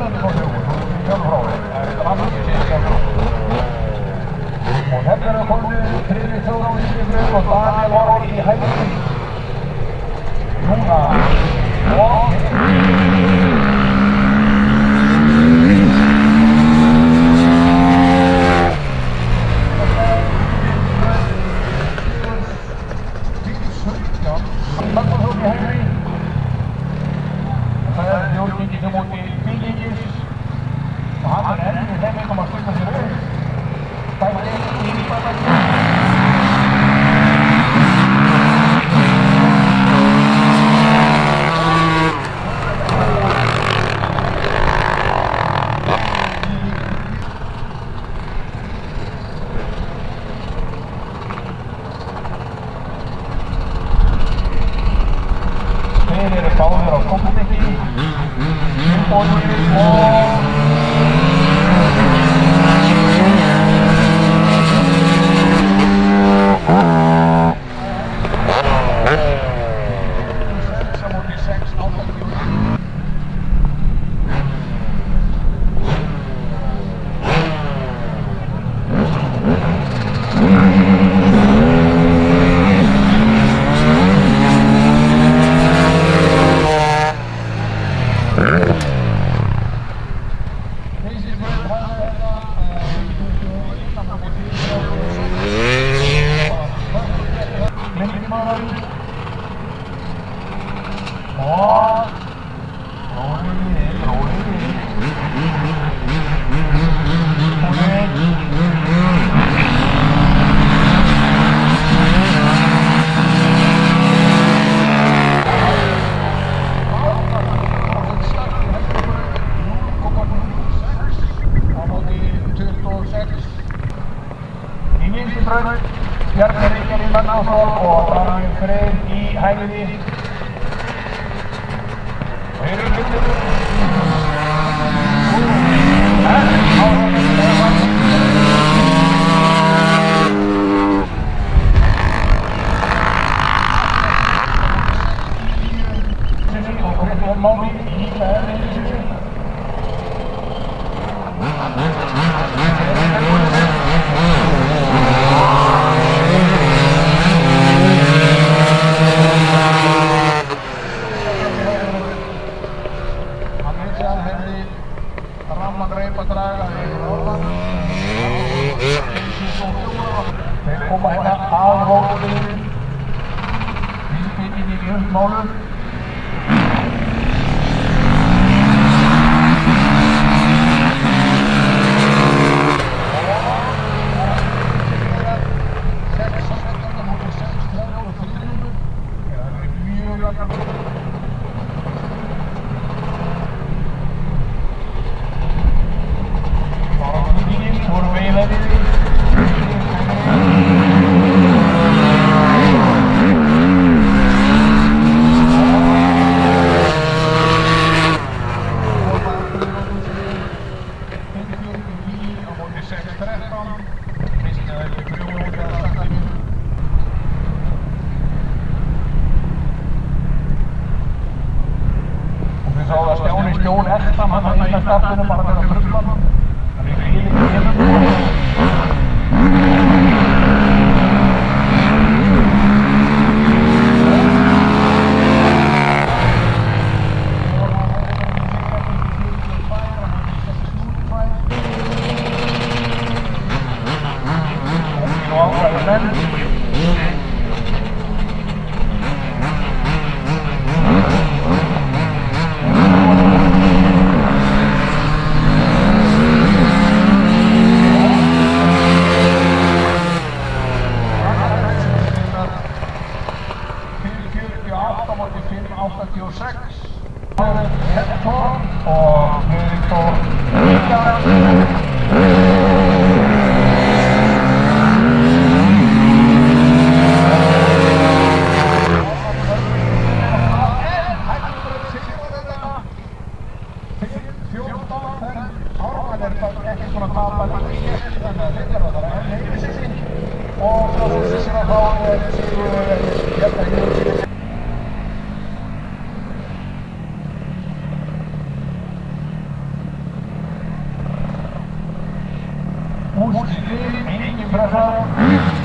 Og hérna er að komið Friðrik Þórðar í flug og Daniel Orri í hægri. Núna og Þakkarsók í hægri. Það er Jórgingi sem móti Bílingis og hann er enn í þeim að stunda sér upp. Það er í nýbæðan. Þeir eru báðir á kompletti, Symfóníu og Bjarni Ríkjar í Magnússon og Daniel Freyr í hægri. Og þeir eru hlutir. Og Kristján Máni í hægri. Þeir koma hérna að rótinu, vísbygging í umsmálum. Við sáum að Stjáni Stjón Estam, hann var í startinu bara með truflan. Það er ekki í hérna. Og Friðrik Þór ekki svona tapar í gert þannig að þetta er það enn heimir sér og frá þessi sem að þá er hérna hér 4, engin pressa.